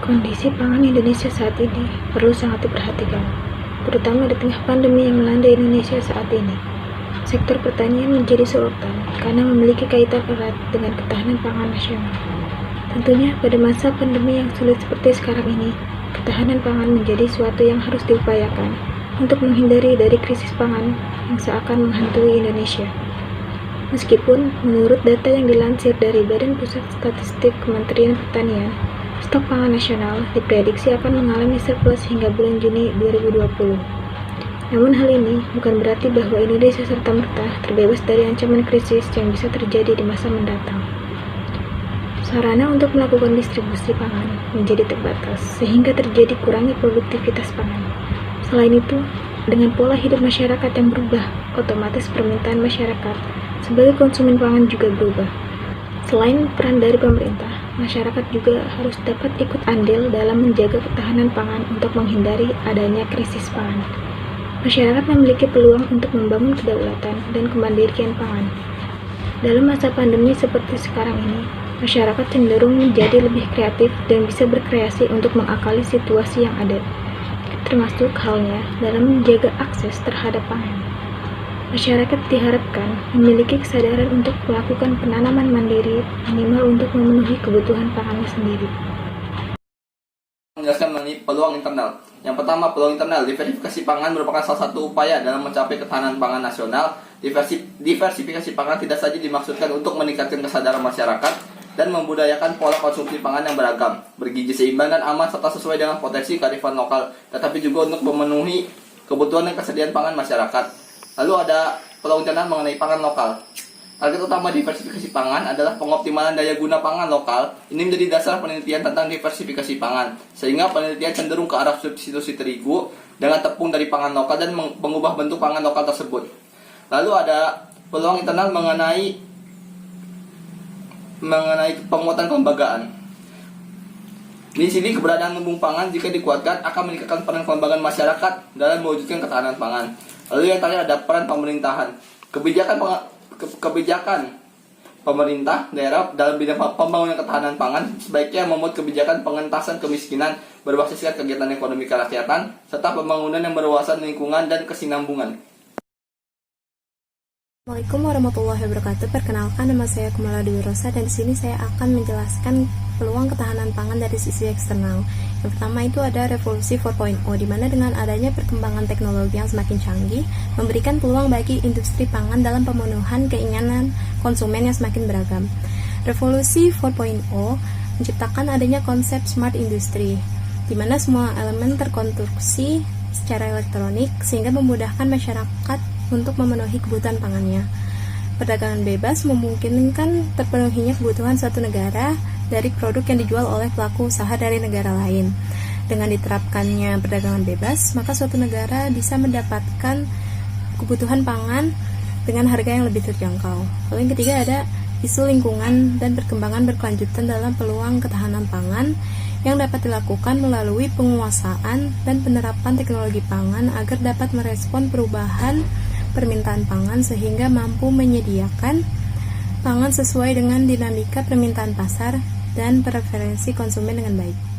Kondisi pangan Indonesia saat ini perlu sangat diperhatikan, terutama di tengah pandemi yang melanda Indonesia saat ini. Sektor pertanian menjadi sorotan karena memiliki kaitan erat dengan ketahanan pangan nasional. Tentunya pada masa pandemi yang sulit seperti sekarang ini, ketahanan pangan menjadi suatu yang harus diupayakan untuk menghindari dari krisis pangan yang seakan menghantui Indonesia. Meskipun menurut data yang dilansir dari Badan Pusat Statistik Kementerian Pertanian, stok pangan nasional diprediksi akan mengalami surplus hingga bulan Juni 2020. Namun hal ini bukan berarti bahwa Indonesia serta-merta terbebas dari ancaman krisis yang bisa terjadi di masa mendatang. Sarana untuk melakukan distribusi pangan menjadi terbatas sehingga terjadi kurangnya produktivitas pangan. Selain itu, dengan pola hidup masyarakat yang berubah, otomatis permintaan masyarakat sebagai konsumen pangan juga berubah. Selain peran dari pemerintah, masyarakat juga harus dapat ikut andil dalam menjaga ketahanan pangan untuk menghindari adanya krisis pangan. Masyarakat memiliki peluang untuk membangun kedaulatan dan kemandirian pangan. Dalam masa pandemi seperti sekarang ini, masyarakat cenderung menjadi lebih kreatif dan bisa berkreasi untuk mengakali situasi yang ada, termasuk halnya dalam menjaga akses terhadap pangan. Masyarakat diharapkan memiliki kesadaran untuk melakukan penanaman mandiri minimal untuk memenuhi kebutuhan pangannya sendiri. Menjelaskan mengenai peluang internal. Yang pertama, peluang internal. Diversifikasi pangan merupakan salah satu upaya dalam mencapai ketahanan pangan nasional. Diversifikasi pangan tidak saja dimaksudkan untuk meningkatkan kesadaran masyarakat dan membudayakan pola konsumsi pangan yang beragam, bergizi seimbang dan aman serta sesuai dengan potensi kearifan lokal, tetapi juga untuk memenuhi kebutuhan dan kesediaan pangan masyarakat. Lalu ada peluang internal mengenai pangan lokal. Target utama diversifikasi pangan adalah pengoptimalan daya guna pangan lokal. Ini menjadi dasar penelitian tentang diversifikasi pangan, sehingga penelitian cenderung ke arah substitusi terigu dengan tepung dari pangan lokal dan mengubah bentuk pangan lokal tersebut. Lalu ada peluang internal mengenai penguatan kelembagaan. Di sini keberadaan lumbung pangan jika dikuatkan akan meningkatkan peran kelembagaan masyarakat dalam mewujudkan ketahanan pangan. Lalu yang terakhir ada peran pemerintahan. Kebijakan pemerintah daerah dalam bidang pembangunan ketahanan pangan sebaiknya membuat kebijakan pengentasan kemiskinan berbasiskan kegiatan ekonomi kerakyatan serta pembangunan yang berwawasan lingkungan dan kesinambungan. Assalamualaikum warahmatullahi wabarakatuh. Perkenalkan, nama saya Kumala Dewi Rosa dan di sini saya akan menjelaskan peluang ketahanan pangan dari sisi eksternal. Yang pertama itu ada revolusi 4.0, di mana dengan adanya perkembangan teknologi yang semakin canggih memberikan peluang bagi industri pangan dalam pemenuhan keinginan konsumen yang semakin beragam. Revolusi 4.0 menciptakan adanya konsep smart industry, di mana semua elemen terkonstruksi secara elektronik sehingga memudahkan masyarakat untuk memenuhi kebutuhan pangannya. Perdagangan bebas memungkinkan terpenuhinya kebutuhan suatu negara dari produk yang dijual oleh pelaku usaha dari negara lain. Dengan diterapkannya perdagangan bebas, maka suatu negara bisa mendapatkan kebutuhan pangan dengan harga yang lebih terjangkau. Lalu yang ketiga ada isu lingkungan dan perkembangan berkelanjutan dalam peluang ketahanan pangan yang dapat dilakukan melalui penguasaan dan penerapan teknologi pangan agar dapat merespon perubahan permintaan pangan sehingga mampu menyediakan pangan sesuai dengan dinamika permintaan pasar dan preferensi konsumen dengan baik.